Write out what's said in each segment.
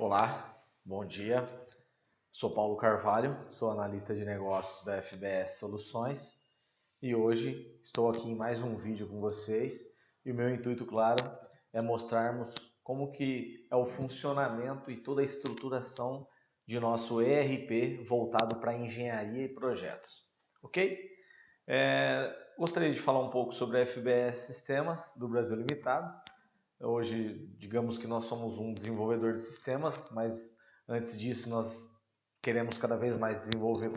Olá, bom dia. Sou Paulo Carvalho, sou analista de negócios da FBS Soluções e hoje estou aqui em mais um vídeo com vocês e o meu intuito, claro, é mostrarmos como que é o funcionamento e toda a estruturação de nosso ERP voltado para engenharia e projetos, ok? Gostaria de falar um pouco sobre a FBS Sistemas do Brasil Limitado. Hoje, digamos que nós somos um desenvolvedor de sistemas, mas antes disso nós queremos cada vez mais desenvolver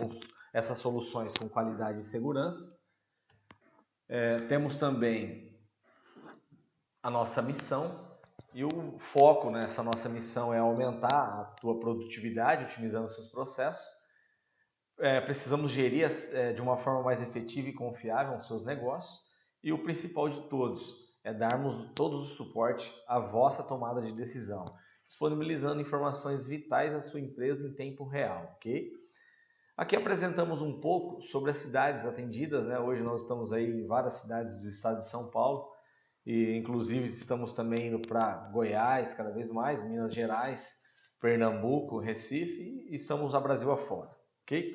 essas soluções com qualidade e segurança. Temos também a nossa missão e o foco nessa nossa missão é aumentar a tua produtividade, otimizando seus processos. Precisamos gerir de uma forma mais efetiva e confiável os seus negócios e o principal de todos é darmos todos o suporte à vossa tomada de decisão, disponibilizando informações vitais à sua empresa em tempo real, ok? Aqui apresentamos um pouco sobre as cidades atendidas, né? Hoje nós estamos aí em várias cidades do estado de São Paulo e inclusive estamos também indo para Goiás cada vez mais, Minas Gerais, Pernambuco, Recife e estamos a Brasil afora, ok?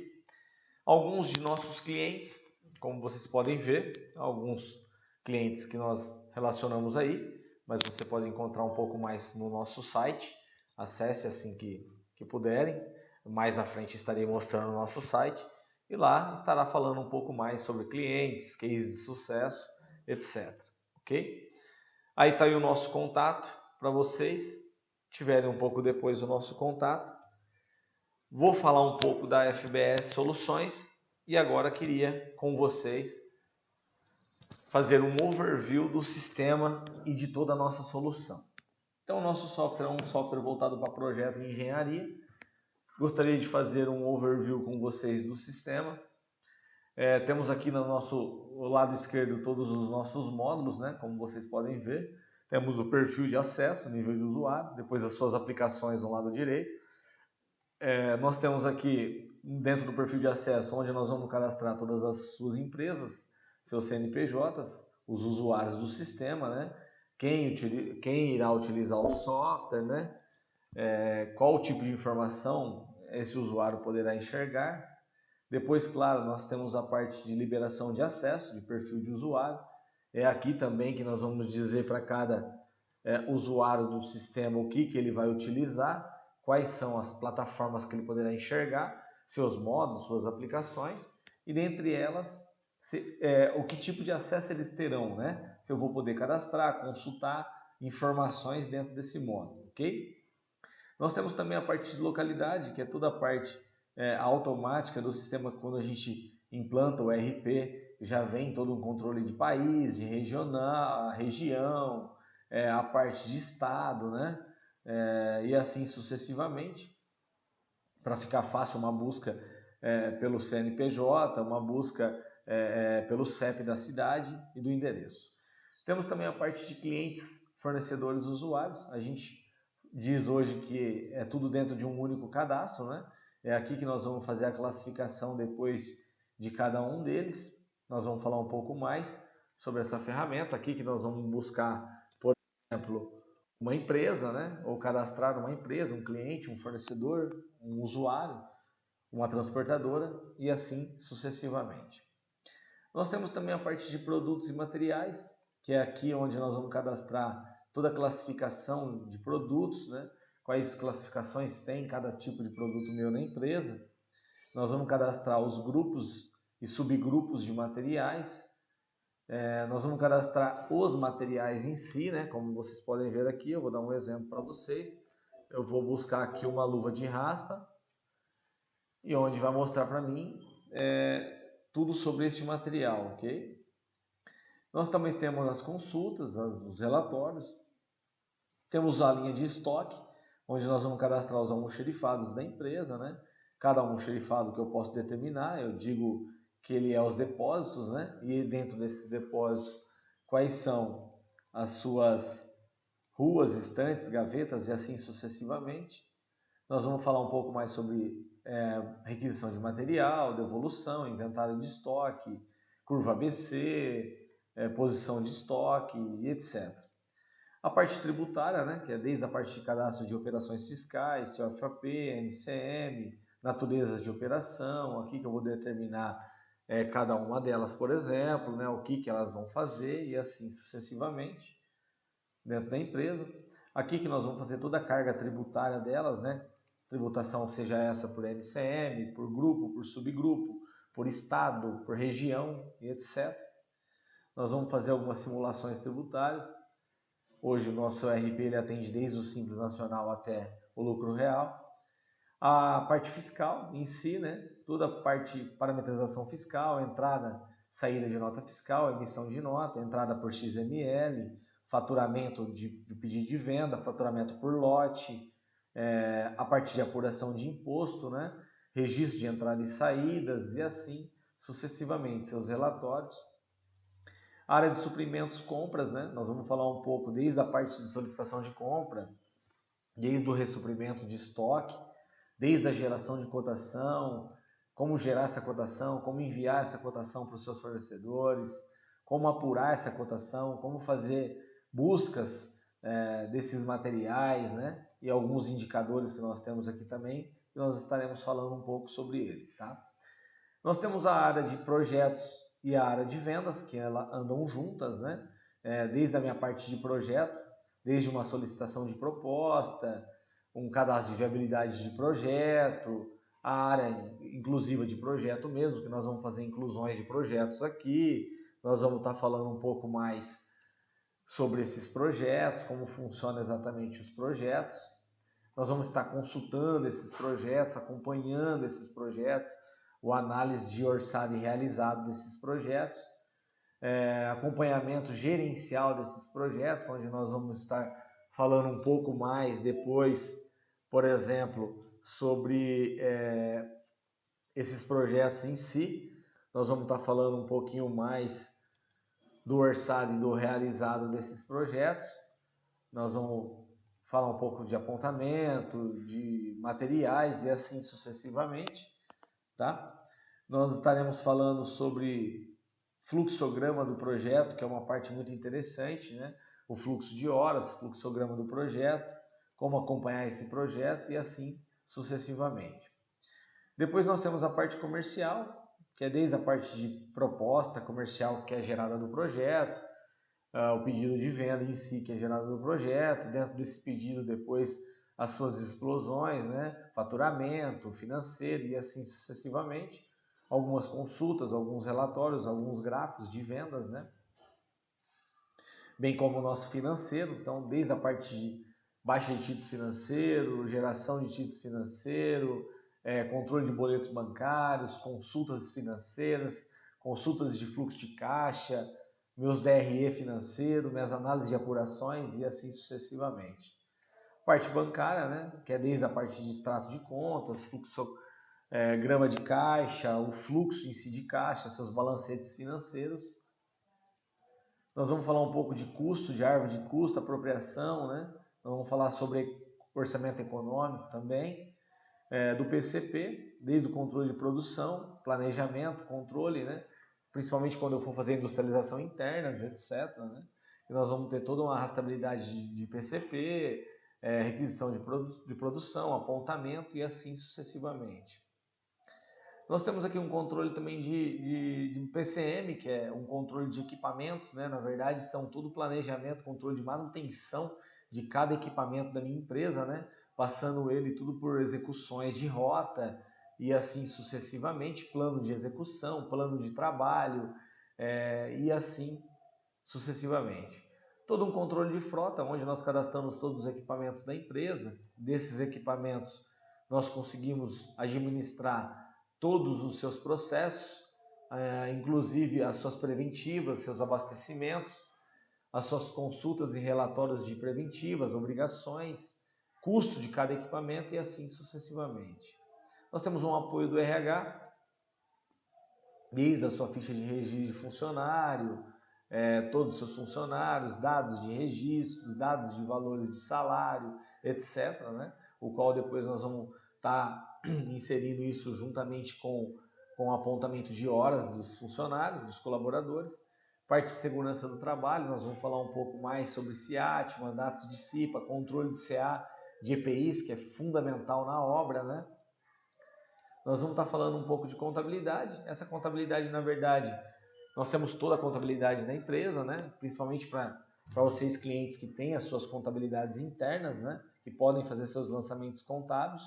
Alguns de nossos clientes, como vocês podem ver, alguns clientes que nós relacionamos aí, mas você pode encontrar um pouco mais no nosso site. Acesse assim que puderem. Mais à frente estarei mostrando o nosso site e lá estará falando um pouco mais sobre clientes, cases de sucesso, etc. Ok? Aí está aí o nosso contato para vocês tiverem um pouco depois o nosso contato. Vou falar um pouco da FBS Soluções e agora queria com vocês fazer um overview do sistema e de toda a nossa solução. Então, o nosso software é um software voltado para projeto e engenharia. Gostaria de fazer um overview com vocês do sistema. Temos aqui no nosso lado esquerdo todos os nossos módulos, né? Como vocês podem ver. Temos o perfil de acesso, nível de usuário, depois as suas aplicações no lado direito. Nós temos aqui dentro do perfil de acesso, onde nós vamos cadastrar todas as suas empresas, seus CNPJs, os usuários do sistema, né? Quem irá utilizar o software, né? Qual tipo de informação esse usuário poderá enxergar. Depois, claro, nós temos a parte de liberação de acesso, de perfil de usuário. É aqui também que nós vamos dizer para cada usuário do sistema o que ele vai utilizar, quais são as plataformas que ele poderá enxergar, seus modos, suas aplicações, e dentre elas, o que tipo de acesso eles terão, né? Se eu vou poder cadastrar, consultar informações dentro desse módulo, ok? Nós temos também a parte de localidade, que é toda a parte automática do sistema. Quando a gente implanta o ERP, já vem todo um controle de país, de regional, região, a parte de estado, né? E assim sucessivamente, para ficar fácil uma busca pelo CNPJ, uma busca pelo CEP da cidade e do endereço. Temos também a parte de clientes, fornecedores, usuários. A gente diz hoje que é tudo dentro de um único cadastro, né? É aqui que nós vamos fazer a classificação depois de cada um deles. Nós vamos falar um pouco mais sobre essa ferramenta aqui que nós vamos buscar, por exemplo, uma empresa, né? Ou cadastrar uma empresa, um cliente, um fornecedor, um usuário, uma transportadora e assim sucessivamente. Nós temos também a parte de produtos e materiais, que é aqui onde nós vamos cadastrar toda a classificação de produtos, né? Quais classificações tem cada tipo de produto meu na empresa. Nós vamos cadastrar os grupos e subgrupos de materiais. Nós vamos cadastrar os materiais em si, né? Como vocês podem ver aqui, eu vou dar um exemplo para vocês. Eu vou buscar aqui uma luva de raspa e onde vai mostrar para mim tudo sobre este material, ok? Nós também temos as consultas, os relatórios, temos a linha de estoque, onde nós vamos cadastrar os almoxerifados da empresa, né? Cada almoxerifado que eu posso determinar, eu digo que ele é os depósitos, né? E dentro desses depósitos, quais são as suas ruas, estantes, gavetas e assim sucessivamente. Nós vamos falar um pouco mais sobre requisição de material, devolução, inventário de estoque, curva ABC, posição de estoque e etc. A parte tributária, né, que é desde a parte de cadastro de operações fiscais, COFAP, NCM, naturezas de operação, aqui que eu vou determinar cada uma delas, por exemplo, né, o que elas vão fazer e assim sucessivamente dentro da empresa. Aqui que nós vamos fazer toda a carga tributária delas, né, tributação seja essa por NCM, por grupo, por subgrupo, por estado, por região e etc. Nós vamos fazer algumas simulações tributárias. Hoje o nosso ERP ele atende desde o Simples Nacional até o lucro real. A parte fiscal em si, né? Toda a parte de parametrização fiscal, entrada, saída de nota fiscal, emissão de nota, entrada por XML, faturamento de pedido de venda, faturamento por lote, a parte de apuração de imposto, né? Registro de entrada e saídas e assim sucessivamente, seus relatórios. A área de suprimentos, compras, né? Nós vamos falar um pouco desde a parte de solicitação de compra, desde o ressuprimento de estoque, desde a geração de cotação, como gerar essa cotação, como enviar essa cotação para os seus fornecedores, como apurar essa cotação, como fazer buscas desses materiais, né? E alguns indicadores que nós temos aqui também, que nós estaremos falando um pouco sobre ele, tá? Nós temos a área de projetos e a área de vendas, que elas andam juntas, né? Desde a minha parte de projeto, desde uma solicitação de proposta, um cadastro de viabilidade de projeto, a área inclusiva de projeto mesmo, que nós vamos fazer inclusões de projetos aqui, nós vamos estar falando um pouco mais sobre esses projetos, como funcionam exatamente os projetos. Nós vamos estar consultando esses projetos, acompanhando esses projetos, o análise de orçado e realizado desses projetos, acompanhamento gerencial desses projetos, onde nós vamos estar falando um pouco mais depois, por exemplo, sobre esses projetos em si. Nós vamos estar falando um pouquinho mais do orçado e do realizado desses projetos. Nós vamos falar um pouco de apontamento, de materiais e assim sucessivamente, tá? Nós estaremos falando sobre fluxograma do projeto, que é uma parte muito interessante, né? O fluxo de horas, fluxograma do projeto, como acompanhar esse projeto e assim sucessivamente. Depois nós temos a parte comercial, que é desde a parte de proposta comercial que é gerada do projeto, o pedido de venda em si que é gerado do projeto, dentro desse pedido depois as suas explosões, né? Faturamento, financeiro e assim sucessivamente, algumas consultas, alguns relatórios, alguns gráficos de vendas, né? Bem como o nosso financeiro, então desde a parte de baixa de títulos financeiros, geração de títulos financeiros, controle de boletos bancários, consultas financeiras, consultas de fluxo de caixa, meus DRE financeiro, minhas análises de apurações e assim sucessivamente. Parte bancária, né, que é desde a parte de extrato de contas, fluxo, grama de caixa, o fluxo em si de caixa, seus balancetes financeiros. Nós vamos falar um pouco de custo, de árvore de custo, apropriação, né? Nós vamos falar sobre orçamento econômico também, do PCP, desde o controle de produção, planejamento, controle, né? Principalmente quando eu for fazer industrialização interna, etc. Né? E nós vamos ter toda uma rastreabilidade de PCP, requisição de produção, apontamento e assim sucessivamente. Nós temos aqui um controle também de PCM, que é um controle de equipamentos, né? Na verdade, são tudo planejamento, controle de manutenção de cada equipamento da minha empresa, né? Passando ele tudo por execuções de rota e assim sucessivamente, plano de execução, plano de trabalho e assim sucessivamente. Todo um controle de frota, onde nós cadastramos todos os equipamentos da empresa. Desses equipamentos, nós conseguimos administrar todos os seus processos, inclusive as suas preventivas, seus abastecimentos, as suas consultas e relatórios de preventivas, obrigações, custo de cada equipamento e assim sucessivamente. Nós temos um apoio do RH, desde a sua ficha de registro de funcionário, todos os seus funcionários, dados de registro, dados de valores de salário, etc., né? O qual depois nós vamos estar inserindo isso juntamente com o apontamento de horas dos funcionários, dos colaboradores, Parte de segurança do trabalho, nós vamos falar um pouco mais sobre CIAT, mandatos de CIPA, controle de CA, de EPIs, que é fundamental na obra, né? Nós vamos estar falando um pouco de contabilidade. Essa contabilidade, na verdade, nós temos toda a contabilidade da empresa, né? Principalmente para vocês clientes que têm as suas contabilidades internas, né? Que podem fazer seus lançamentos contábeis.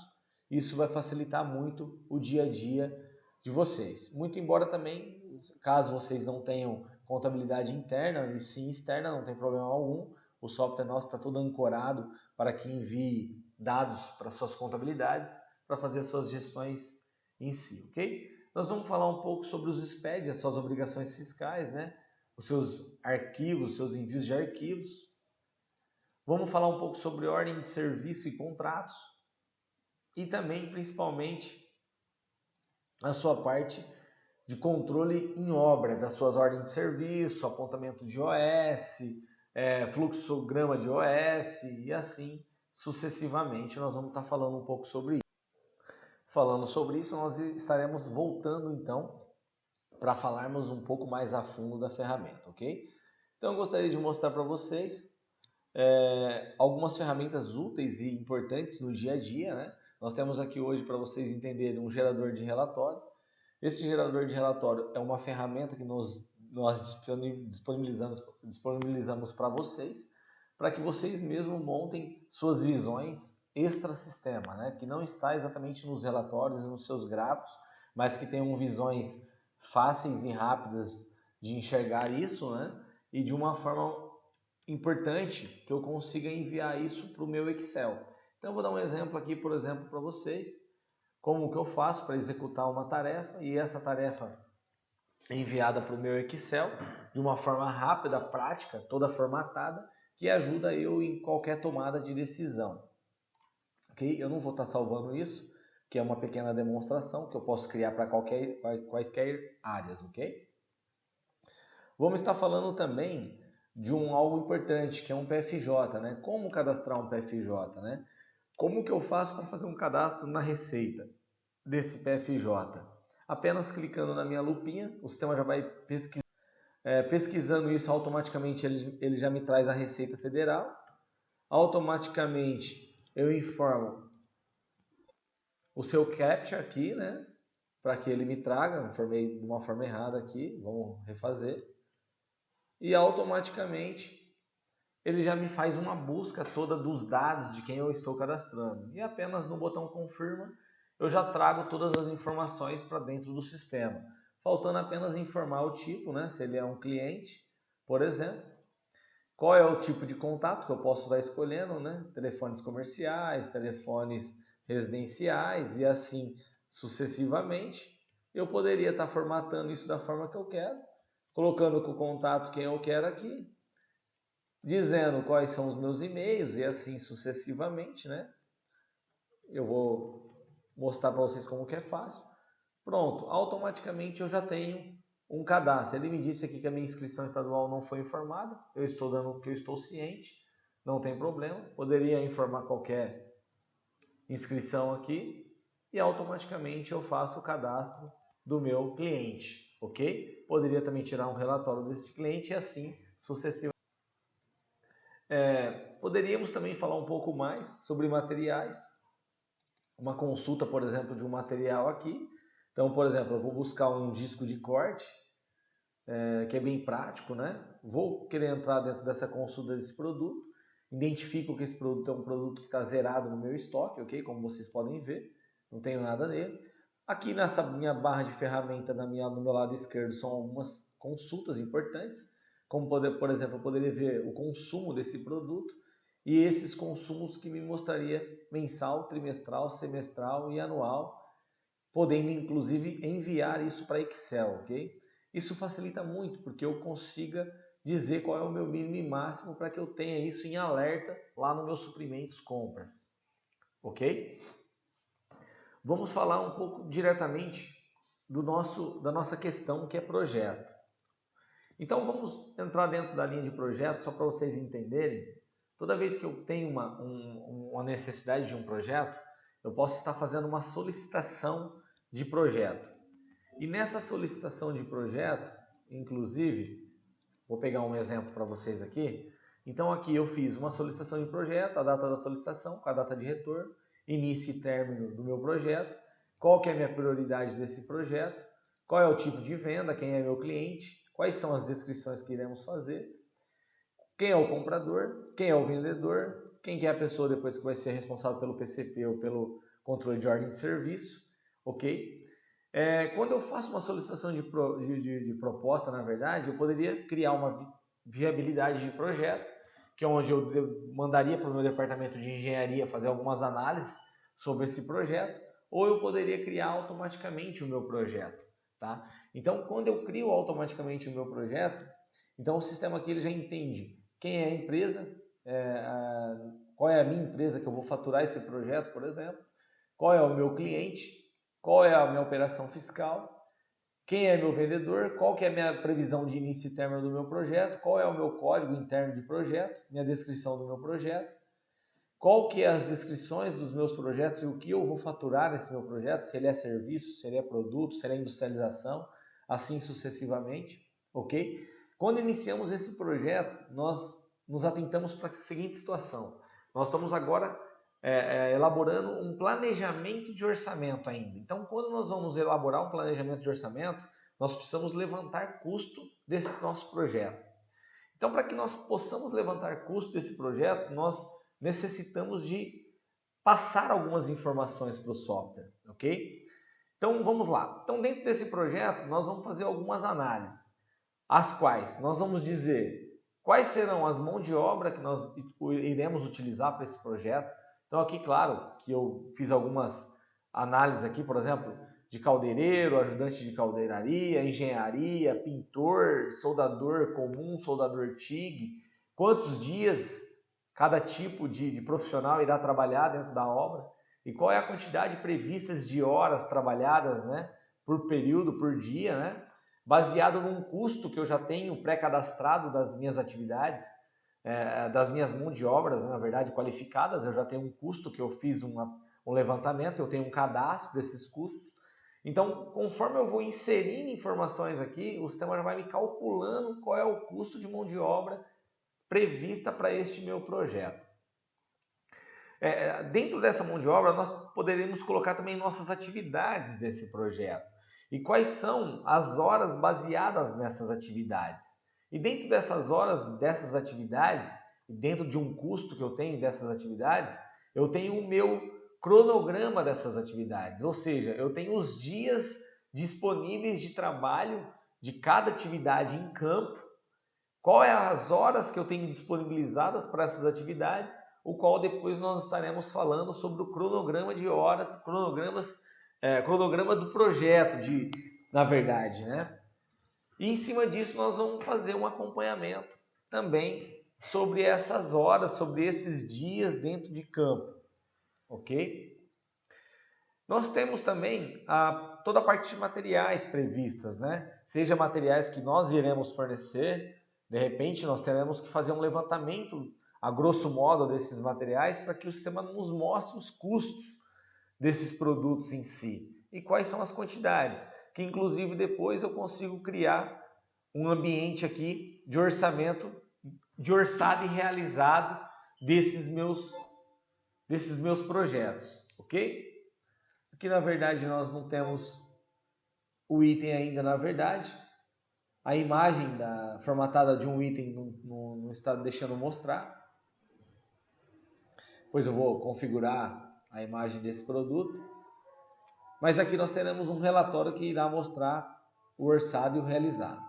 Isso vai facilitar muito o dia a dia de vocês. Muito embora também, caso vocês não tenham contabilidade interna e sim externa, não tem problema algum. O software nosso está todo ancorado para que envie dados para suas contabilidades, para fazer as suas gestões em si, ok? Nós vamos falar um pouco sobre os SPED, as suas obrigações fiscais, né? Os seus arquivos, os seus envios de arquivos. Vamos falar um pouco sobre ordem de serviço e contratos. E também, principalmente, a sua parte de controle em obra, das suas ordens de serviço, apontamento de OS, fluxograma de OS e assim sucessivamente. Nós vamos estar falando um pouco sobre isso. Falando sobre isso, nós estaremos voltando então para falarmos um pouco mais a fundo da ferramenta, ok? Então eu gostaria de mostrar para vocês algumas ferramentas úteis e importantes no dia a dia, né? Nós temos aqui hoje, para vocês entenderem, um gerador de relatório. Esse gerador de relatório é uma ferramenta que nós disponibilizamos para vocês, para que vocês mesmos montem suas visões extra-sistema, né? Que não está exatamente nos relatórios e nos seus gráficos, mas que tenham visões fáceis e rápidas de enxergar isso, né? E de uma forma importante que eu consiga enviar isso para o meu Excel. Então eu vou dar um exemplo aqui, por exemplo, para vocês, como que eu faço para executar uma tarefa e essa tarefa é enviada para o meu Excel de uma forma rápida, prática, toda formatada, que ajuda eu em qualquer tomada de decisão. Ok? Eu não vou estar salvando isso, que é uma pequena demonstração que eu posso criar para quaisquer áreas, ok? Vamos estar falando também de algo importante, que é um PFJ, né? Como cadastrar um PFJ, né? Como que eu faço para fazer um cadastro na Receita desse PFJ? Apenas clicando na minha lupinha, o sistema já vai pesquisando isso automaticamente, ele já me traz a Receita Federal. Automaticamente eu informo o seu CAPTCHA aqui, né? Para que ele me traga, informei de uma forma errada aqui, vamos refazer. E automaticamente ele já me faz uma busca toda dos dados de quem eu estou cadastrando. E apenas no botão confirma, eu já trago todas as informações para dentro do sistema. Faltando apenas informar o tipo, né? Se ele é um cliente, por exemplo. Qual é o tipo de contato que eu posso estar escolhendo, né? Telefones comerciais, telefones residenciais e assim sucessivamente. Eu poderia estar formatando isso da forma que eu quero, colocando com o contato quem eu quero aqui, dizendo quais são os meus e-mails e assim sucessivamente, né? Eu vou mostrar para vocês como que é fácil. Pronto, automaticamente eu já tenho um cadastro. Ele me disse aqui que a minha inscrição estadual não foi informada. Eu estou dando que eu estou ciente, não tem problema. Poderia informar qualquer inscrição aqui e automaticamente eu faço o cadastro do meu cliente, ok? Poderia também tirar um relatório desse cliente e assim sucessivamente. Poderíamos também falar um pouco mais sobre materiais. Uma consulta, por exemplo, de um material aqui. Então, por exemplo, eu vou buscar um disco de corte, que é bem prático, né? Vou querer entrar dentro dessa consulta desse produto, identifico que esse produto é um produto que está zerado no meu estoque, ok? Como vocês podem ver, não tenho nada nele. Aqui nessa minha barra de ferramenta, no meu lado esquerdo, são algumas consultas importantes, como por exemplo, eu poderia ver o consumo desse produto e esses consumos que me mostraria mensal, trimestral, semestral e anual, podendo inclusive enviar isso para Excel, ok? Isso facilita muito, porque eu consiga dizer qual é o meu mínimo e máximo para que eu tenha isso em alerta lá no meu suprimentos compras, ok? Vamos falar um pouco diretamente da nossa questão, que é projeto. Então vamos entrar dentro da linha de projeto, só para vocês entenderem. Toda vez que eu tenho uma necessidade de um projeto, eu posso estar fazendo uma solicitação de projeto. E nessa solicitação de projeto, inclusive, Vou pegar um exemplo para vocês aqui. Então aqui eu fiz uma solicitação de projeto, a data da solicitação, com a data de retorno, início e término do meu projeto, qual que é a minha prioridade desse projeto, qual é o tipo de venda, quem é meu cliente, quais são as descrições que iremos fazer, quem é o comprador, quem é o vendedor, quem que é a pessoa depois que vai ser responsável pelo PCP ou pelo controle de ordem de serviço, ok? Quando eu faço uma solicitação de proposta, na verdade, eu poderia criar uma viabilidade de projeto, que é onde eu mandaria para o meu departamento de engenharia fazer algumas análises sobre esse projeto, ou eu poderia criar automaticamente o meu projeto. Tá? Então, quando eu crio automaticamente o meu projeto, então o sistema aqui ele já entende quem é a empresa, qual é a minha empresa que eu vou faturar esse projeto, por exemplo, qual é o meu cliente, qual é a minha operação fiscal, quem é meu vendedor, qual que é a minha previsão de início e término do meu projeto, qual é o meu código interno de projeto, minha descrição do meu projeto, qual que é as descrições dos meus projetos e o que eu vou faturar nesse meu projeto, se ele é serviço, se ele é produto, se ele é industrialização, assim sucessivamente, ok? Quando iniciamos esse projeto, nós nos atentamos para a seguinte situação. Nós estamos agora elaborando um planejamento de orçamento ainda. Então, quando nós vamos elaborar um planejamento de orçamento, nós precisamos levantar custo desse nosso projeto. Então, para que nós possamos levantar custo desse projeto, nós necessitamos de passar algumas informações para o software, ok? Então, vamos lá. Então, dentro desse projeto, nós vamos fazer algumas análises, as quais nós vamos dizer quais serão as mãos de obra que nós iremos utilizar para esse projeto. Então, aqui, claro, que eu fiz algumas análises aqui, por exemplo, de caldeireiro, ajudante de caldeiraria, engenharia, pintor, soldador comum, soldador TIG, quantos dias cada tipo de profissional irá trabalhar dentro da obra e qual é a quantidade prevista de horas trabalhadas, né, por período, por dia, né, baseado num custo que eu já tenho pré-cadastrado das minhas atividades, das minhas mãos de obras, na verdade, qualificadas. Eu já tenho um custo que eu fiz um levantamento, eu tenho um cadastro desses custos. Então, conforme eu vou inserindo informações aqui, o sistema já vai me calculando qual é o custo de mão de obra prevista para este meu projeto. Dentro dessa mão de obra, nós poderemos colocar também nossas atividades desse projeto. E quais são as horas baseadas nessas atividades. E dentro dessas horas, dessas atividades, e dentro de um custo que eu tenho dessas atividades, eu tenho o meu cronograma dessas atividades. Ou seja, eu tenho os dias disponíveis de trabalho de cada atividade em campo, qual é as horas que eu tenho disponibilizadas para essas atividades, o qual depois nós estaremos falando sobre o cronograma de horas, cronograma do projeto, na verdade, né? E em cima disso nós vamos fazer um acompanhamento também sobre essas horas, sobre esses dias dentro de campo, ok? Nós temos também toda a parte de materiais previstas, né? Seja materiais que nós iremos fornecer, de repente nós teremos que fazer um levantamento a grosso modo desses materiais para que o sistema nos mostre os custos desses produtos em si e quais são as quantidades, que inclusive depois eu consigo criar um ambiente aqui de orçamento, de orçado e realizado desses meus projetos, ok? Aqui na verdade nós não temos o item ainda, na verdade. A imagem formatada de um item não está deixando mostrar. Depois eu vou configurar a imagem desse produto. Mas aqui nós teremos um relatório que irá mostrar o orçado e o realizado.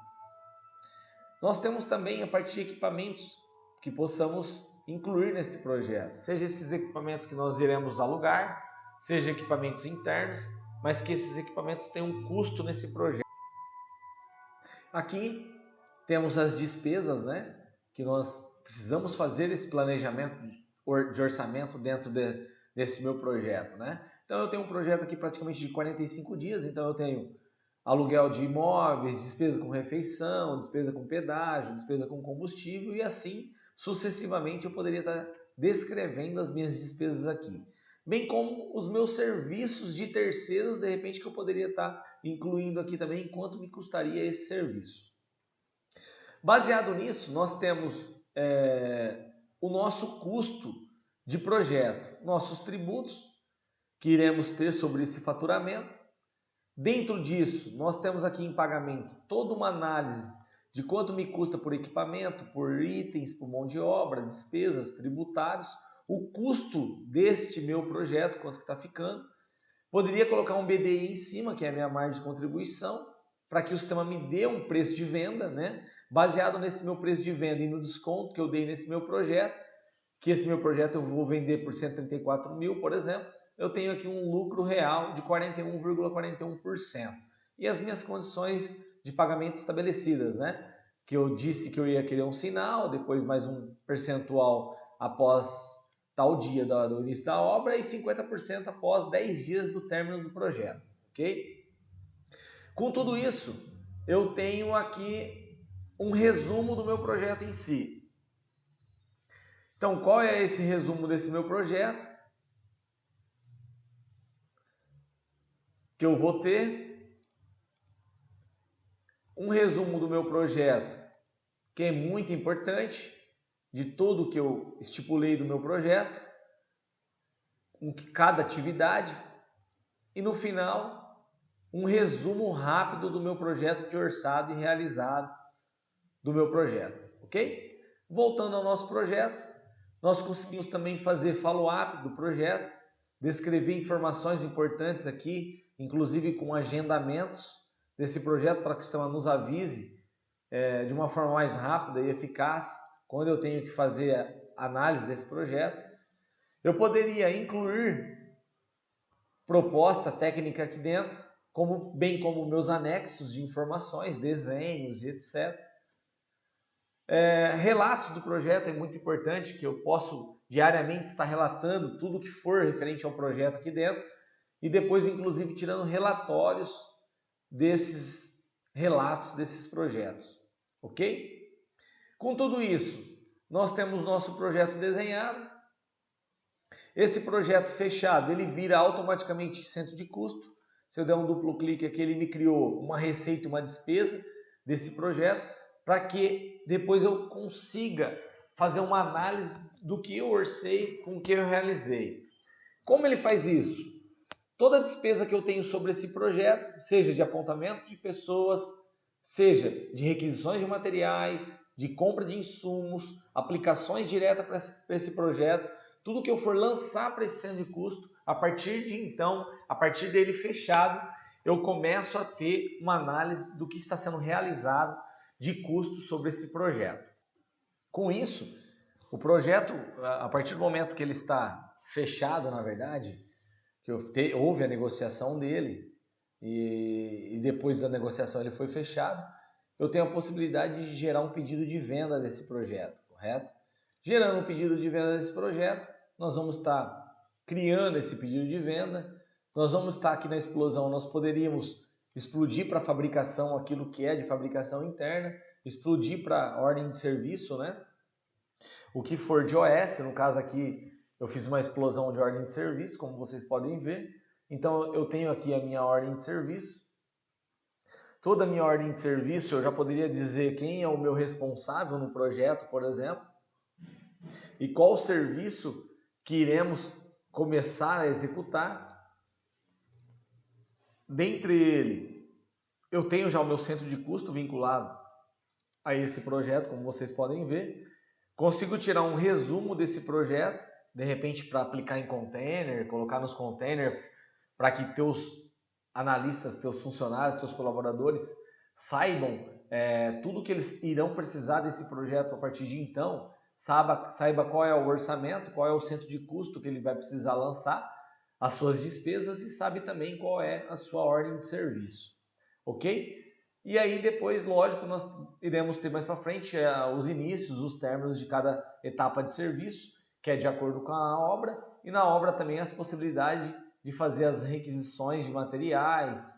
Nós temos também a parte de equipamentos que possamos incluir nesse projeto. Seja esses equipamentos que nós iremos alugar, seja equipamentos internos, mas que esses equipamentos tenham um custo nesse projeto. Aqui temos as despesas, né, que nós precisamos fazer esse planejamento de orçamento dentro desse meu projeto, né? Então eu tenho um projeto aqui praticamente de 45 dias, então eu tenho aluguel de imóveis, despesa com refeição, despesa com pedágio, despesa com combustível e assim sucessivamente eu poderia estar descrevendo as minhas despesas aqui. Bem como os meus serviços de terceiros, de repente que eu poderia estar incluindo aqui também, quanto me custaria esse serviço. Baseado nisso, nós temos o nosso custo de projeto, nossos tributos que iremos ter sobre esse faturamento. Dentro disso, nós temos aqui em pagamento toda uma análise de quanto me custa por equipamento, por itens, por mão de obra, despesas, tributários, o custo deste meu projeto, quanto que está ficando. Poderia colocar um BDI em cima, que é a minha margem de contribuição, para que o sistema me dê um preço de venda, né? Baseado nesse meu preço de venda e no desconto que eu dei nesse meu projeto, que esse meu projeto eu vou vender por 134 mil, por exemplo, eu tenho aqui um lucro real de 41,41%. E as minhas condições de pagamento estabelecidas, né? Que eu disse que eu ia querer um sinal, depois mais um percentual após tal dia do início da obra e 50% após 10 dias do término do projeto, ok? Com tudo isso, eu tenho aqui um resumo do meu projeto em si. Então, qual é esse resumo desse meu projeto? Que eu vou ter um resumo do meu projeto, que é muito importante, de tudo que eu estipulei do meu projeto, com cada atividade, e no final, um resumo rápido do meu projeto de orçado e realizado do meu projeto, ok? Voltando ao nosso projeto, nós conseguimos também fazer follow-up do projeto, descrever informações importantes aqui, inclusive com agendamentos desse projeto para que o sistema nos avise de uma forma mais rápida e eficaz quando eu tenho que fazer a análise desse projeto. Eu poderia incluir proposta técnica aqui dentro, bem como meus anexos de informações, desenhos e etc. Relatos do projeto é muito importante, que eu posso diariamente estar relatando tudo que for referente ao projeto aqui dentro e depois inclusive tirando relatórios desses relatos desses projetos, ok? Com tudo isso, nós temos nosso projeto desenhado. Esse projeto fechado, ele vira automaticamente centro de custo. Se eu der um duplo clique aqui, ele me criou uma receita e uma despesa desse projeto, para que depois eu consiga fazer uma análise do que eu orcei com o que eu realizei. Como ele faz isso? Toda despesa que eu tenho sobre esse projeto, seja de apontamento de pessoas, seja de requisições de materiais, de compra de insumos, aplicações diretas para esse projeto, tudo que eu for lançar para esse centro de custo, a partir de então, a partir dele fechado, eu começo a ter uma análise do que está sendo realizado de custo sobre esse projeto. Com isso, o projeto, a partir do momento que ele está fechado, na verdade, que houve a negociação dele e depois da negociação ele foi fechado, eu tenho a possibilidade de gerar um pedido de venda desse projeto, correto? Gerando um pedido de venda desse projeto, nós vamos estar criando esse pedido de venda, nós vamos estar aqui na explosão, nós poderíamos explodir para a fabricação aquilo que é de fabricação interna, explodir para a ordem de serviço, né? O que for de OS, no caso aqui eu fiz uma explosão de ordem de serviço, como vocês podem ver. Então eu tenho aqui a minha ordem de serviço. Toda a minha ordem de serviço eu já poderia dizer quem é o meu responsável no projeto, por exemplo, e qual serviço que iremos começar a executar. Dentre ele, eu tenho já o meu centro de custo vinculado a esse projeto, como vocês podem ver. Consigo tirar um resumo desse projeto, de repente para aplicar em container, colocar nos containers, para que teus analistas, teus funcionários, teus colaboradores saibam tudo que eles irão precisar desse projeto a partir de então, saiba qual é o orçamento, qual é o centro de custo que ele vai precisar lançar, as suas despesas e sabe também qual é a sua ordem de serviço, ok? E aí depois, lógico, nós iremos ter mais para frente os inícios, os términos de cada etapa de serviço, que é de acordo com a obra, e na obra também as possibilidades de fazer as requisições de materiais,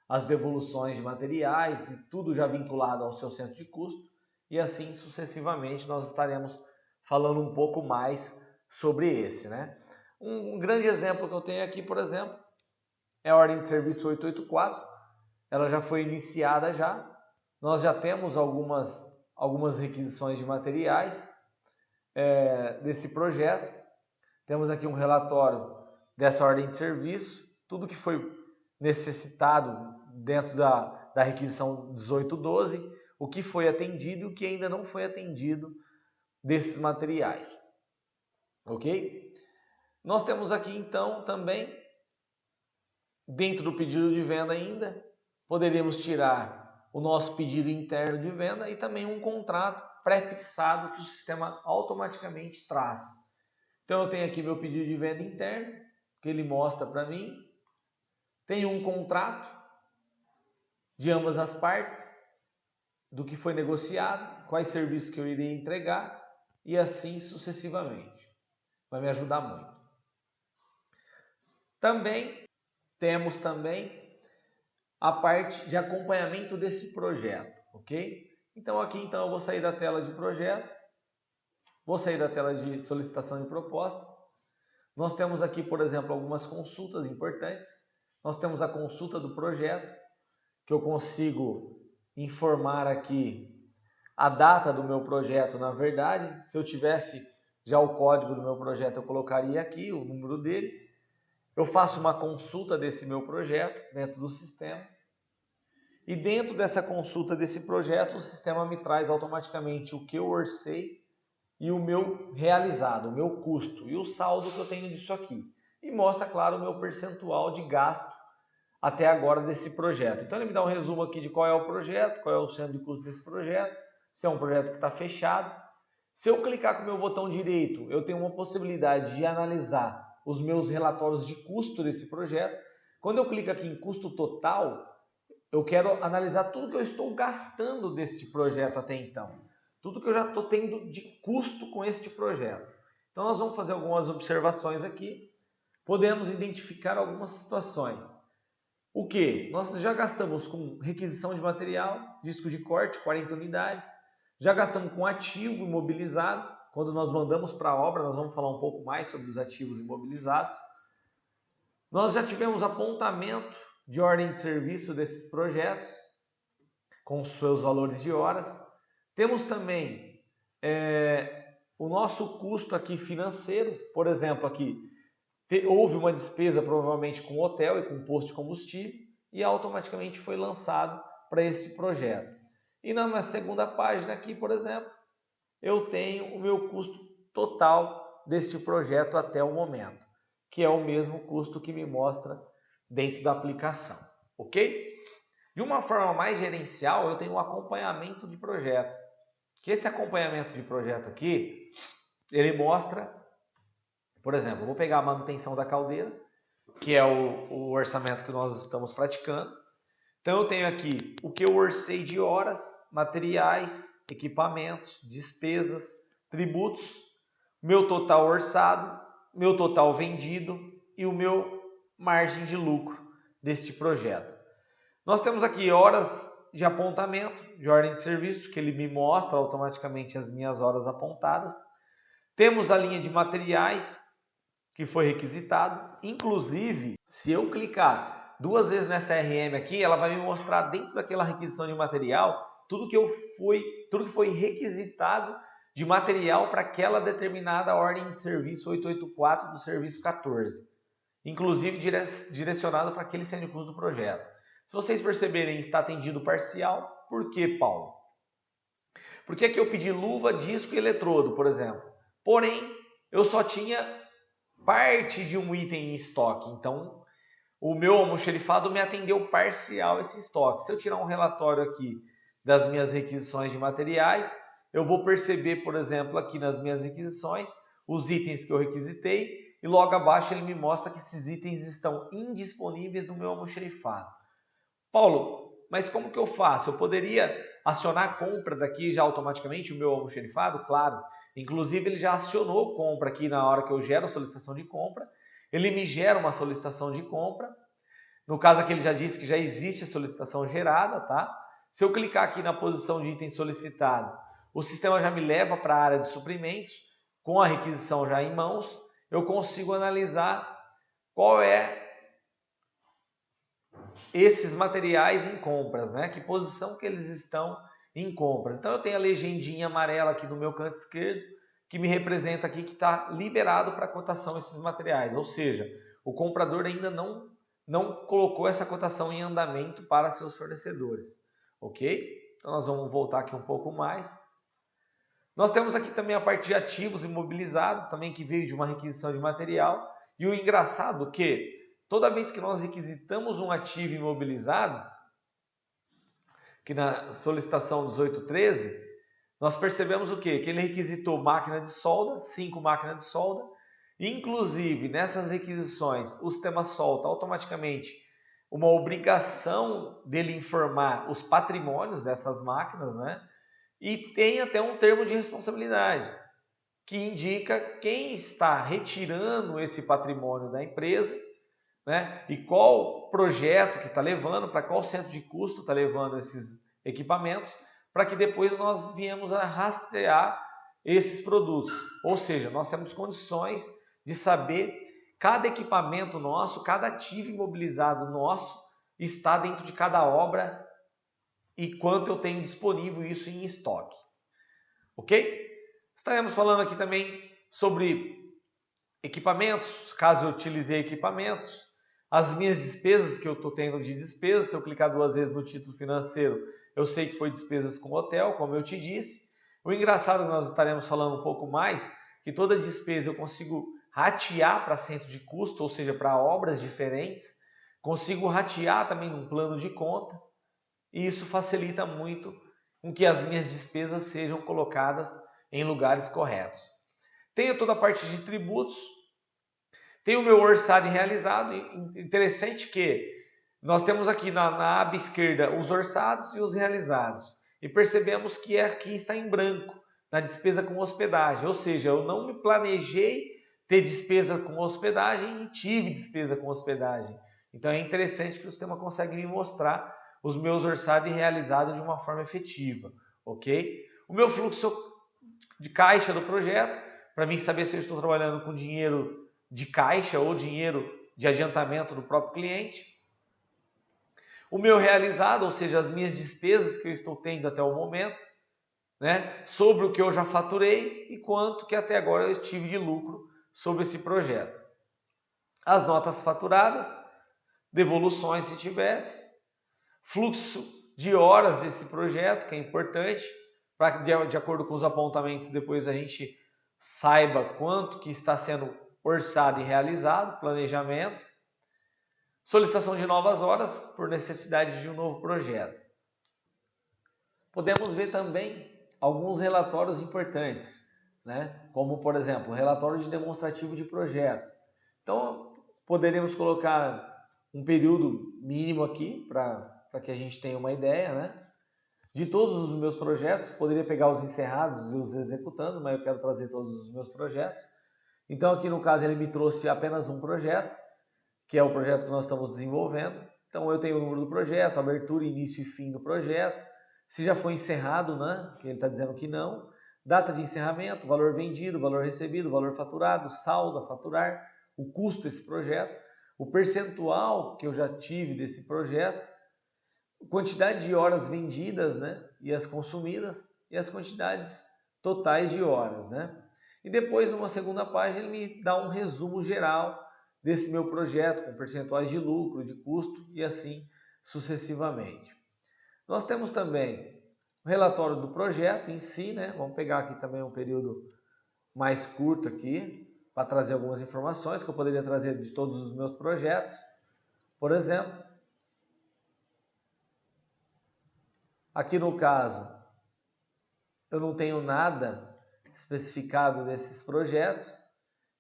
as devoluções de materiais, e tudo já vinculado ao seu centro de custo, e assim sucessivamente nós estaremos falando um pouco mais sobre esse, né? Um grande exemplo que eu tenho aqui, por exemplo, é a ordem de serviço 884, ela já foi iniciada já, nós já temos algumas algumas requisições de materiais desse projeto. Temos aqui um relatório dessa ordem de serviço, tudo que foi necessitado dentro da requisição 1812, o que foi atendido e o que ainda não foi atendido desses materiais. Ok? Nós temos aqui então também, dentro do pedido de venda ainda, poderíamos tirar o nosso pedido interno de venda e também um contrato pré-fixado que o sistema automaticamente traz. Então eu tenho aqui meu pedido de venda interno, que ele mostra para mim. Tenho um contrato de ambas as partes, do que foi negociado, quais serviços que eu irei entregar e assim sucessivamente. Vai me ajudar muito. Também temos a parte de acompanhamento desse projeto, ok? Então aqui eu vou sair da tela de projeto, vou sair da tela de solicitação de proposta. Nós temos aqui, por exemplo, algumas consultas importantes. Nós temos a consulta do projeto, que eu consigo informar aqui a data do meu projeto. Na verdade, se eu tivesse já o código do meu projeto, eu colocaria aqui o número dele. Eu faço uma consulta desse meu projeto dentro do sistema. E dentro dessa consulta desse projeto, o sistema me traz automaticamente o que eu orcei e o meu realizado, o meu custo e o saldo que eu tenho disso aqui. E mostra, claro, o meu percentual de gasto até agora desse projeto. Então ele me dá um resumo aqui de qual é o projeto, qual é o centro de custo desse projeto, se é um projeto que está fechado. Se eu clicar com o meu botão direito, eu tenho uma possibilidade de analisar os meus relatórios de custo desse projeto. Quando eu clico aqui em custo total, eu quero analisar tudo que eu estou gastando deste projeto até então. Tudo que eu já estou tendo de custo com este projeto. Então nós vamos fazer algumas observações aqui. Podemos identificar algumas situações. O que? Nós já gastamos com requisição de material, disco de corte, 40 unidades. Já gastamos com ativo imobilizado. Quando nós mandamos para a obra, nós vamos falar um pouco mais sobre os ativos imobilizados. Nós já tivemos apontamento de ordem de serviço desses projetos, com os seus valores de horas. Temos também o nosso custo aqui financeiro. Por exemplo, aqui houve uma despesa provavelmente com hotel e com posto de combustível e automaticamente foi lançado para esse projeto. E na minha segunda página aqui, por exemplo, eu tenho o meu custo total deste projeto até o momento, que é o mesmo custo que me mostra dentro da aplicação, ok? De uma forma mais gerencial, eu tenho um acompanhamento de projeto. Que esse acompanhamento de projeto aqui, ele mostra, por exemplo, eu vou pegar a manutenção da caldeira, que é o orçamento que nós estamos praticando. Então eu tenho aqui o que eu orcei de horas, materiais, equipamentos, despesas, tributos, meu total orçado, meu total vendido e o meu margem de lucro deste projeto. Nós temos aqui horas de apontamento, de ordem de serviço, que ele me mostra automaticamente as minhas horas apontadas. Temos a linha de materiais, que foi requisitado. Inclusive, se eu clicar 2 vezes nessa RM aqui, ela vai me mostrar dentro daquela requisição de material tudo que foi requisitado de material para aquela determinada ordem de serviço 884 do serviço 14. Inclusive direcionado para aquele centro de custo do projeto. Se vocês perceberem, está atendido parcial. Por quê, Paulo? Porque aqui eu pedi luva, disco e eletrodo, por exemplo. Porém, eu só tinha parte de um item em estoque. Então, o meu almoxerifado me atendeu parcial esse estoque. Se eu tirar um relatório aqui das minhas requisições de materiais, eu vou perceber, por exemplo, aqui nas minhas requisições, os itens que eu requisitei e logo abaixo ele me mostra que esses itens estão indisponíveis no meu almoxerifado. Paulo, mas como que eu faço? Eu poderia acionar a compra daqui já automaticamente, o meu almoxerifado? Claro. Inclusive, ele já acionou compra aqui na hora que eu gero a solicitação de compra. Ele me gera uma solicitação de compra. No caso aqui, ele já disse que já existe a solicitação gerada, tá? Se eu clicar aqui na posição de item solicitado, o sistema já me leva para a área de suprimentos. Com a requisição já em mãos, eu consigo analisar qual é esses materiais em compras, né? Que posição que eles estão em compras. Então eu tenho a legendinha amarela aqui no meu canto esquerdo, que me representa aqui que está liberado para cotação esses materiais, ou seja, o comprador ainda não colocou essa cotação em andamento para seus fornecedores, ok? Então nós vamos voltar aqui um pouco mais. Nós temos aqui também a parte de ativos imobilizados, também que veio de uma requisição de material. E o engraçado é que toda vez que nós requisitamos um ativo imobilizado, que na solicitação 1813, nós percebemos o quê? Que ele requisitou máquina de solda, 5 máquinas de solda. Inclusive, nessas requisições, o sistema solta automaticamente uma obrigação dele informar os patrimônios dessas máquinas, né? E tem até um termo de responsabilidade, que indica quem está retirando esse patrimônio da empresa, né? E qual projeto que está levando, para qual centro de custo está levando esses equipamentos, para que depois nós viemos a rastrear esses produtos. Ou seja, nós temos condições de saber cada equipamento nosso, cada ativo imobilizado nosso está dentro de cada obra e quanto eu tenho disponível isso em estoque. Ok? Estaremos falando aqui também sobre equipamentos, caso eu utilizei equipamentos, as minhas despesas que eu estou tendo de despesas. Se eu clicar 2 vezes no título financeiro, eu sei que foi despesas com hotel, como eu te disse. O engraçado que nós estaremos falando um pouco mais, que toda despesa eu consigo ratear para centro de custo, ou seja, para obras diferentes, consigo ratear também num plano de conta, e isso facilita muito com que as minhas despesas sejam colocadas em lugares corretos. Tenho toda a parte de tributos, tenho o meu orçado realizado. Interessante que nós temos aqui na aba esquerda os orçados e os realizados, e percebemos que aqui está em branco, na despesa com hospedagem, ou seja, eu não me planejei ter despesa com hospedagem e tive despesa com hospedagem. Então é interessante que o sistema consegue me mostrar os meus orçados e realizados de uma forma efetiva, ok? O meu fluxo de caixa do projeto, para mim saber se eu estou trabalhando com dinheiro de caixa ou dinheiro de adiantamento do próprio cliente. O meu realizado, ou seja, as minhas despesas que eu estou tendo até o momento, né, sobre o que eu já faturei e quanto que até agora eu tive de lucro sobre esse projeto. As notas faturadas, devoluções se tivesse, fluxo de horas desse projeto, que é importante, para que de acordo com os apontamentos depois a gente saiba quanto que está sendo orçado e realizado, planejamento, solicitação de novas horas por necessidade de um novo projeto. Podemos ver também alguns relatórios importantes, né? Como por exemplo, o relatório de demonstrativo de projeto. Então, poderíamos colocar um período mínimo aqui para que a gente tenha uma ideia, né? De todos os meus projetos. Poderia pegar os encerrados e os executando, mas eu quero trazer todos os meus projetos. Então aqui no caso ele me trouxe apenas um projeto, que é o projeto que nós estamos desenvolvendo. Então eu tenho o número do projeto, abertura, início e fim do projeto, se já foi encerrado, né? Que ele está dizendo que não, data de encerramento, valor vendido, valor recebido, valor faturado, saldo a faturar, o custo desse projeto, o percentual que eu já tive desse projeto, quantidade de horas vendidas, né? E as consumidas, e as quantidades totais de horas, né? E depois, numa segunda página, ele me dá um resumo geral desse meu projeto, com percentuais de lucro, de custo e assim sucessivamente. Nós temos também o relatório do projeto em si, né? Vamos pegar aqui também um período mais curto aqui, para trazer algumas informações que eu poderia trazer de todos os meus projetos. Por exemplo, aqui no caso, eu não tenho nada especificado desses projetos.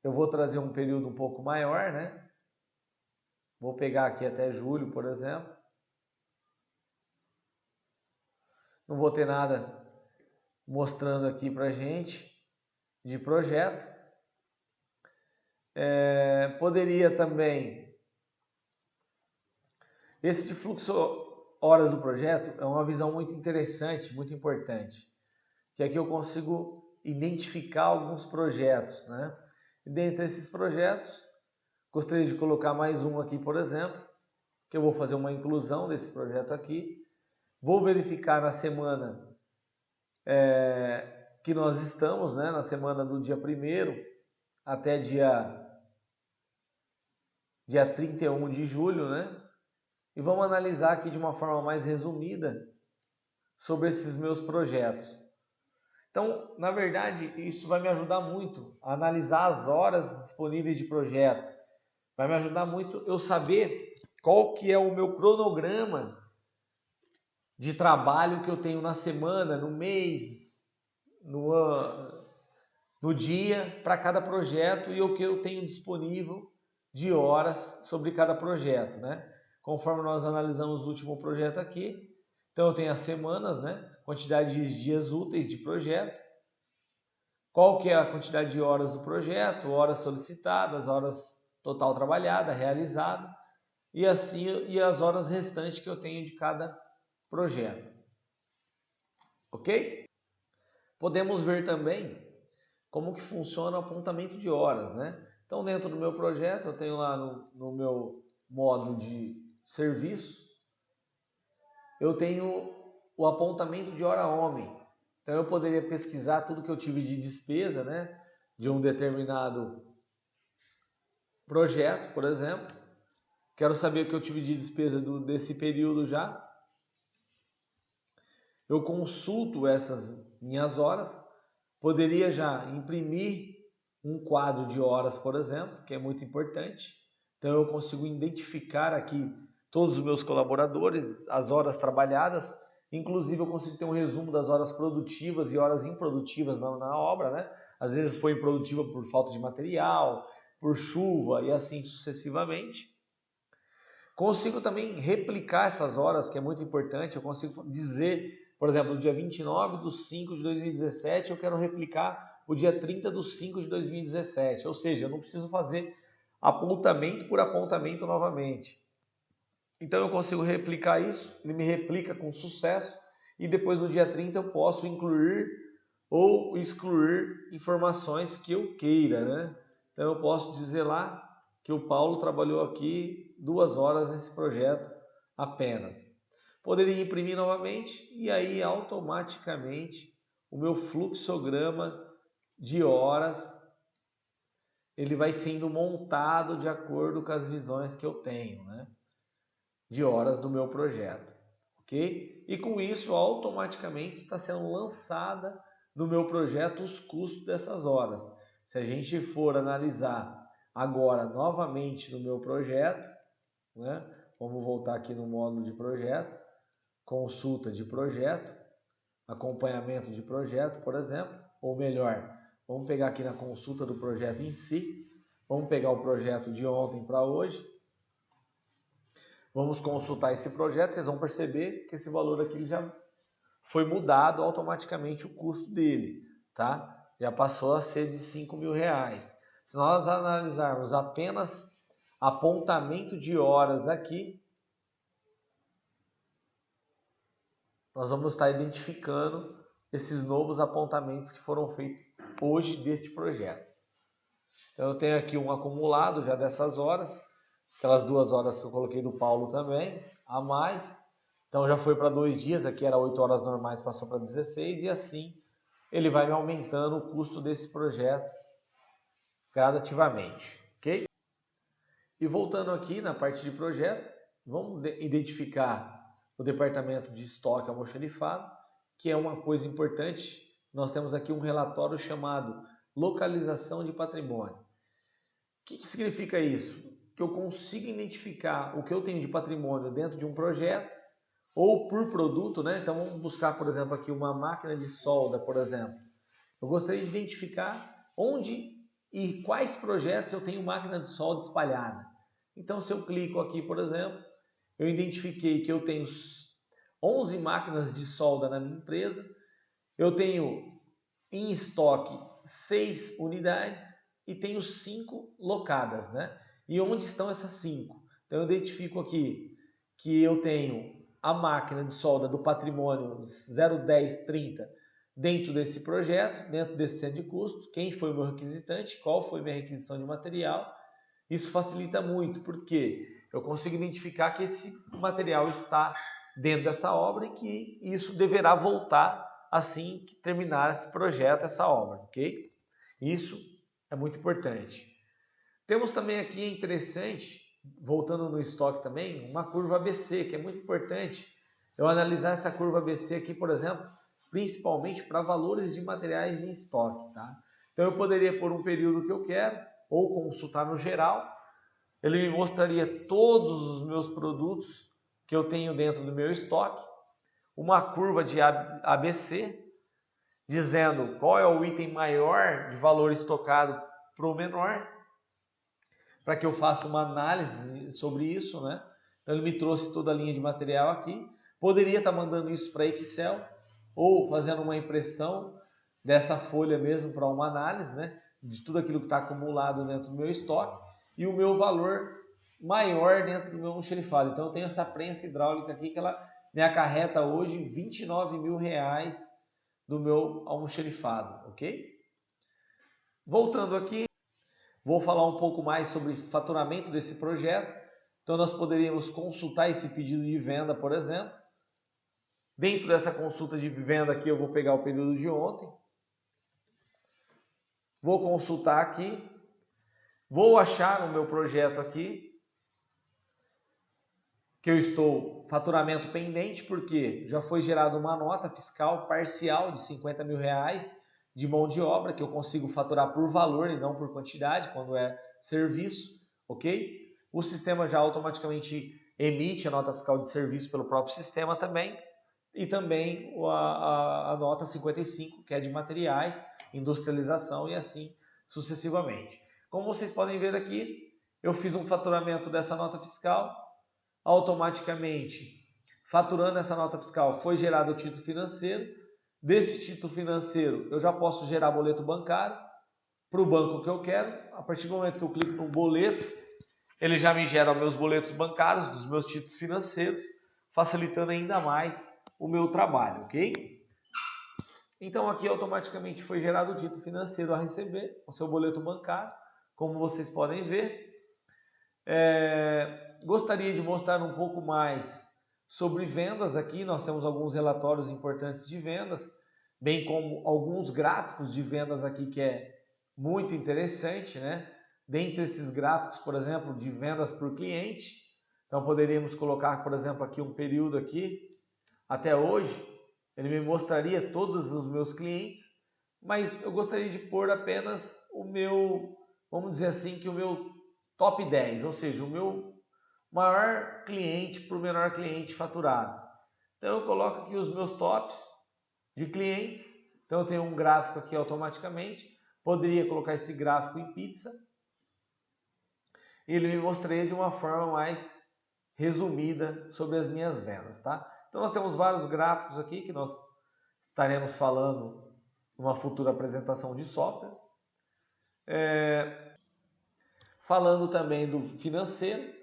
Eu vou trazer um período um pouco maior, né? Vou pegar aqui até julho, por exemplo. Não vou ter nada mostrando aqui pra gente de projeto. Poderia também... Esse de fluxo horas do projeto é uma visão muito interessante, muito importante. Que aqui eu consigo identificar alguns projetos, né? E dentre esses projetos, gostaria de colocar mais um aqui, por exemplo, que eu vou fazer uma inclusão desse projeto aqui. Vou verificar na semana que nós estamos, né, na semana do dia 1º até dia 31 de julho, né? E vamos analisar aqui de uma forma mais resumida sobre esses meus projetos. Então, na verdade, isso vai me ajudar muito a analisar as horas disponíveis de projeto. Vai me ajudar muito eu saber qual que é o meu cronograma de trabalho que eu tenho na semana, no mês, no dia, para cada projeto e o que eu tenho disponível de horas sobre cada projeto, né? Conforme nós analisamos o último projeto aqui, então eu tenho as semanas, né? Quantidade de dias úteis de projeto, qual que é a quantidade de horas do projeto, horas solicitadas, horas total trabalhada, realizada, e assim e as horas restantes que eu tenho de cada projeto. Ok? Podemos ver também como que funciona o apontamento de horas, né? Então, dentro do meu projeto, eu tenho lá no meu módulo de serviço, eu tenho o apontamento de hora homem. Então, eu poderia pesquisar tudo que eu tive de despesa, né? De um determinado projeto, por exemplo. Quero saber o que eu tive de despesa desse período já. Eu consulto essas minhas horas. Poderia já imprimir um quadro de horas, por exemplo, que é muito importante. Então eu consigo identificar aqui todos os meus colaboradores, as horas trabalhadas, inclusive eu consigo ter um resumo das horas produtivas e horas improdutivas na obra, né? Às vezes foi improdutiva por falta de material, por chuva e assim sucessivamente. Consigo também replicar essas horas, que é muito importante. Eu consigo dizer, por exemplo, no dia 29/5/2017, eu quero replicar o dia 30/5/2017. Ou seja, eu não preciso fazer apontamento por apontamento novamente. Então eu consigo replicar isso, ele me replica com sucesso e depois no dia 30 eu posso incluir ou excluir informações que eu queira, né? Então eu posso dizer lá que o Paulo trabalhou aqui 2 horas nesse projeto apenas. Poderia imprimir novamente e aí automaticamente o meu fluxograma de horas ele vai sendo montado de acordo com as visões que eu tenho, né? De horas do meu projeto, ok? E com isso automaticamente está sendo lançada no meu projeto os custos dessas horas. Se a gente for analisar agora novamente no meu projeto, né? Vamos voltar aqui no módulo de projeto, consulta de projeto, acompanhamento de projeto, por exemplo, ou melhor, vamos pegar aqui na consulta do projeto em si, vamos pegar o projeto de ontem para hoje, vamos consultar esse projeto, vocês vão perceber que esse valor aqui já foi mudado automaticamente o custo dele, tá? Já passou a ser de R$5.000. Se nós analisarmos apenas apontamento de horas aqui, nós vamos estar identificando esses novos apontamentos que foram feitos hoje deste projeto. Então eu tenho aqui um acumulado já dessas horas, aquelas 2 horas que eu coloquei do Paulo também, a mais. Então já foi para 2 dias, aqui era 8 horas normais, passou para 16 e assim ele vai me aumentando o custo desse projeto gradativamente, ok? E voltando aqui na parte de projeto, vamos identificar o departamento de estoque almoxarifado, que é uma coisa importante. Nós temos aqui um relatório chamado localização de patrimônio. O que significa isso? Que eu consigo identificar o que eu tenho de patrimônio dentro de um projeto ou por produto, né? Então vamos buscar, por exemplo, aqui uma máquina de solda, por exemplo. Eu gostaria de identificar onde e quais projetos eu tenho máquina de solda espalhada. Então se eu clico aqui, por exemplo, eu identifiquei que eu tenho 11 máquinas de solda na minha empresa, eu tenho em estoque 6 unidades e tenho 5 locadas, né? E onde estão essas 5? Então eu identifico aqui que eu tenho a máquina de solda do patrimônio 01030 dentro desse projeto, dentro desse centro de custo, quem foi o meu requisitante, qual foi a minha requisição de material. Isso facilita muito, porque eu consigo identificar que esse material está dentro dessa obra e que isso deverá voltar assim que terminar esse projeto, essa obra, ok? Isso é muito importante. Temos também aqui, interessante, voltando no estoque também, uma curva ABC, que é muito importante eu analisar essa curva ABC aqui, por exemplo, principalmente para valores de materiais em estoque, tá? Então eu poderia pôr um período que eu quero, ou consultar no geral, ele me mostraria todos os meus produtos que eu tenho dentro do meu estoque, uma curva de ABC, dizendo qual é o item maior de valor estocado para o menor, para que eu faça uma análise sobre isso, né? Então ele me trouxe toda a linha de material aqui. Poderia estar mandando isso para Excel ou fazendo uma impressão dessa folha mesmo para uma análise, né? De tudo aquilo que está acumulado dentro do meu estoque e o meu valor maior dentro do meu almoxarifado. Então eu tenho essa prensa hidráulica aqui que ela me acarreta hoje R$29 mil do meu almoxarifado, ok? Voltando aqui, vou falar um pouco mais sobre faturamento desse projeto. Então nós poderíamos consultar esse pedido de venda, por exemplo. Dentro dessa consulta de venda aqui eu vou pegar o período de ontem. Vou consultar aqui. Vou achar o meu projeto aqui, que eu estou faturamento pendente, porque já foi gerada uma nota fiscal parcial de R$50 mil de mão de obra, que eu consigo faturar por valor e não por quantidade, quando é serviço, ok? O sistema já automaticamente emite a nota fiscal de serviço pelo próprio sistema também, e também a nota 55, que é de materiais, industrialização e assim sucessivamente. Como vocês podem ver aqui, eu fiz um faturamento dessa nota fiscal, automaticamente, faturando essa nota fiscal, foi gerado o título financeiro. Desse título financeiro, eu já posso gerar boleto bancário para o banco que eu quero. A partir do momento que eu clico no boleto, ele já me gera meus boletos bancários dos meus títulos financeiros, facilitando ainda mais o meu trabalho, ok? Então aqui automaticamente foi gerado o título financeiro a receber, o seu boleto bancário, como vocês podem ver. Gostaria de mostrar um pouco mais sobre vendas aqui. Nós temos alguns relatórios importantes de vendas, bem como alguns gráficos de vendas aqui que é muito interessante, né? Dentre esses gráficos, por exemplo, de vendas por cliente, então poderíamos colocar, por exemplo, aqui um período aqui, até hoje, ele me mostraria todos os meus clientes, mas eu gostaria de pôr apenas o meu, vamos dizer assim, que o meu top 10, ou seja, o meu maior cliente para o menor cliente faturado. Então eu coloco aqui os meus tops de clientes. Então eu tenho um gráfico aqui automaticamente. Poderia colocar esse gráfico em pizza. E ele me mostraria de uma forma mais resumida sobre as minhas vendas, tá? Então nós temos vários gráficos aqui que nós estaremos falando numa futura apresentação de software. Falando também do financeiro,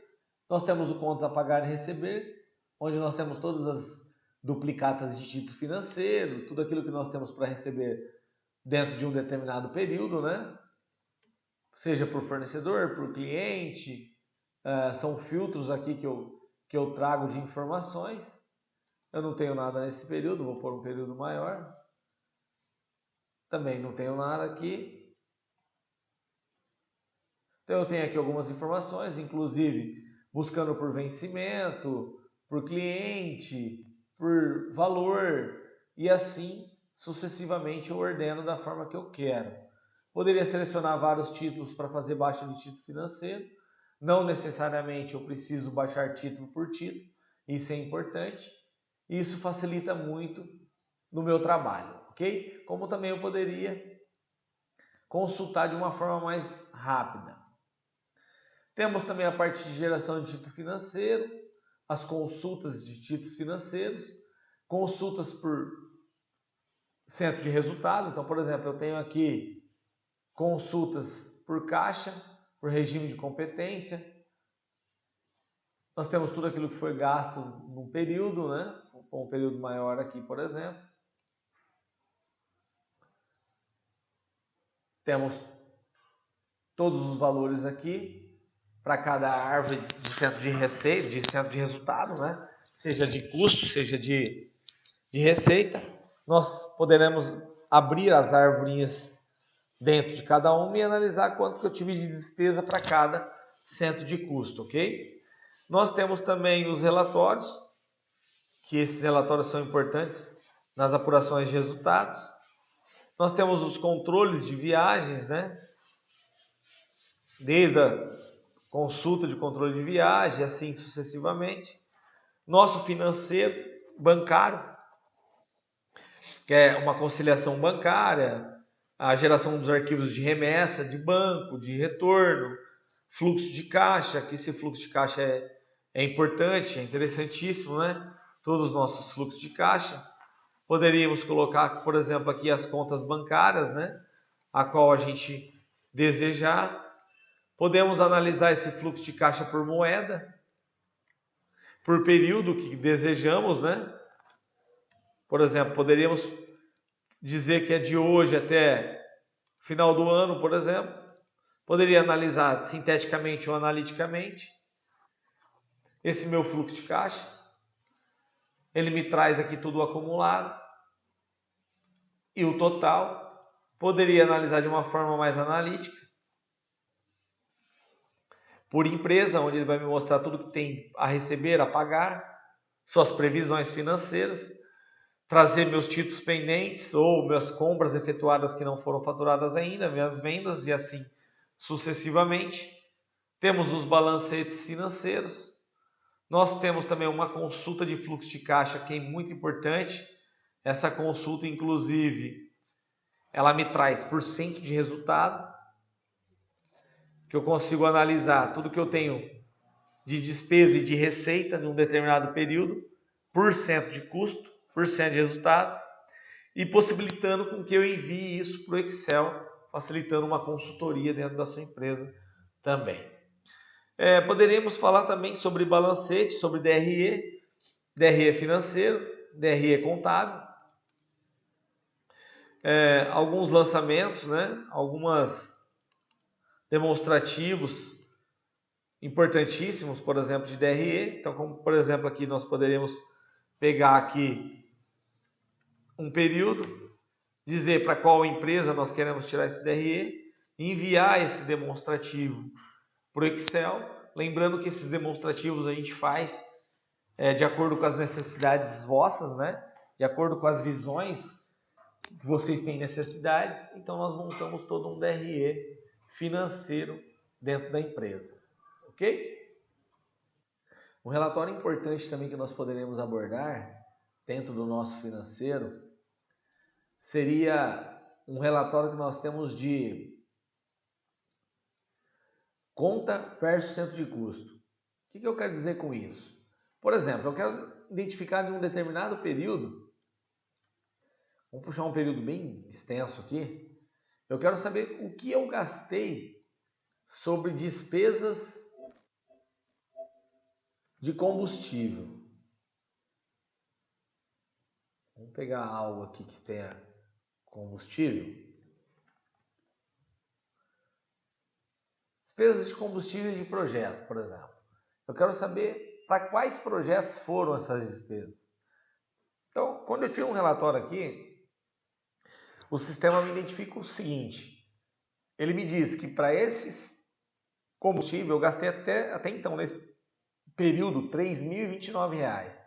nós temos o contas a pagar e receber, onde nós temos todas as duplicatas de título financeiro, tudo aquilo que nós temos para receber dentro de um determinado período, né? Seja por fornecedor, por cliente, são filtros aqui que eu trago de informações. Eu não tenho nada nesse período, vou pôr um período maior. Também não tenho nada aqui. Então eu tenho aqui algumas informações, inclusive buscando por vencimento, por cliente, por valor e assim sucessivamente eu ordeno da forma que eu quero. Poderia selecionar vários títulos para fazer baixa de título financeiro. Não necessariamente eu preciso baixar título por título, isso é importante. Isso facilita muito no meu trabalho, ok? Como também eu poderia consultar de uma forma mais rápida. Temos também a parte de geração de título financeiro, as consultas de títulos financeiros, consultas por centro de resultado. Então, por exemplo, eu tenho aqui consultas por caixa, por regime de competência. Nós temos tudo aquilo que foi gasto num período, né? Um período maior aqui, por exemplo. Temos todos os valores aqui para cada árvore de centro de receita, de centro de resultado, né? Seja de custo, seja de receita. nós poderemos abrir as arvorinhas dentro de cada uma e analisar quanto que eu tive de despesa para cada centro de custo, ok? Nós temos também os relatórios, que esses relatórios são importantes nas apurações de resultados. Nós temos os controles de viagens, né? Desde a consulta de controle de viagem, assim sucessivamente. Nosso financeiro bancário, que é uma conciliação bancária, a geração dos arquivos de remessa, de banco, de retorno, fluxo de caixa, que esse fluxo de caixa é importante, é interessantíssimo, né? Todos os nossos fluxos de caixa. Poderíamos colocar, por exemplo, aqui as contas bancárias, né? A qual a gente desejar. Podemos analisar esse fluxo de caixa por moeda, por período que desejamos, né? Por exemplo, poderíamos dizer que é de hoje até final do ano, por exemplo. Poderia analisar sinteticamente ou analiticamente esse meu fluxo de caixa. Ele me traz aqui tudo acumulado e o total. Poderia analisar de uma forma mais analítica, por empresa, onde ele vai me mostrar tudo que tem a receber, a pagar, suas previsões financeiras, trazer meus títulos pendentes ou minhas compras efetuadas que não foram faturadas ainda, minhas vendas e assim sucessivamente. Temos os balancetes financeiros. Nós temos também uma consulta de fluxo de caixa que é muito importante. Essa consulta, inclusive, ela me traz porcento de resultado, que eu consigo analisar tudo que eu tenho de despesa e de receita em um determinado período, porcento de custo, porcento de resultado, e possibilitando com que eu envie isso para o Excel, facilitando uma consultoria dentro da sua empresa também. Poderíamos falar também sobre balancete, sobre DRE financeiro, DRE contábil, alguns lançamentos, né? Algumas demonstrativos importantíssimos, por exemplo, de DRE. Então, como por exemplo aqui nós poderíamos pegar aqui um período, dizer para qual empresa nós queremos tirar esse DRE, enviar esse demonstrativo para o Excel, lembrando que esses demonstrativos a gente faz de acordo com as necessidades vossas, né? De acordo com as visões que vocês têm necessidades, então nós montamos todo um DRE financeiro dentro da empresa, ok? Um relatório importante também que nós poderemos abordar dentro do nosso financeiro seria um relatório que nós temos de conta versus centro de custo. O que eu quero dizer com isso? Por exemplo, eu quero identificar em um determinado período, vamos puxar um período bem extenso aqui, eu quero saber o que eu gastei sobre despesas de combustível. Vamos pegar algo aqui que tenha combustível. Despesas de combustível de projeto, por exemplo. Eu quero saber para quais projetos foram essas despesas. Então, quando eu tiro um relatório aqui, o sistema me identifica o seguinte. Ele me diz que para esses combustíveis eu gastei até então, nesse período, R$ 3.029.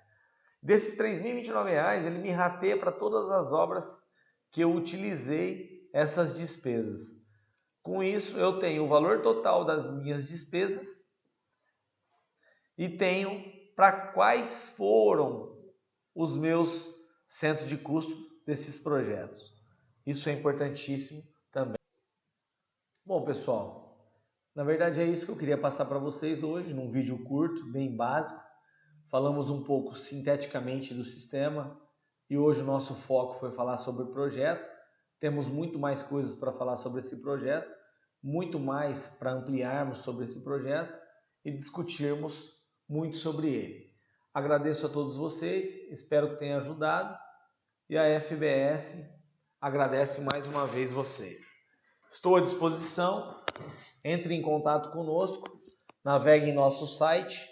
Desses R$ 3.029, ele me rateia para todas as obras que eu utilizei essas despesas. Com isso, eu tenho o valor total das minhas despesas e tenho para quais foram os meus centros de custo desses projetos. Isso é importantíssimo também. Bom, pessoal, na verdade é isso que eu queria passar para vocês hoje, num vídeo curto, bem básico. Falamos um pouco sinteticamente do sistema e hoje o nosso foco foi falar sobre o projeto. Temos muito mais coisas para falar sobre esse projeto, muito mais para ampliarmos sobre esse projeto e discutirmos muito sobre ele. Agradeço a todos vocês, espero que tenha ajudado e a FBS agradece mais uma vez vocês. Estou à disposição, entre em contato conosco, navegue em nosso site.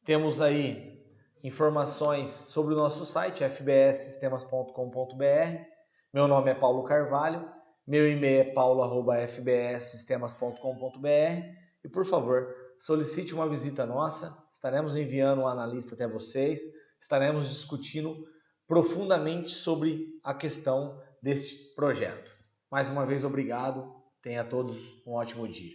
Temos aí informações sobre o nosso site, fbssistemas.com.br. Meu nome é Paulo Carvalho, meu e-mail é paulo@fbssistemas.com.br e, por favor, solicite uma visita nossa, estaremos enviando um analista até vocês, estaremos discutindo profundamente sobre a questão deste projeto. Mais uma vez, obrigado, tenha todos um ótimo dia.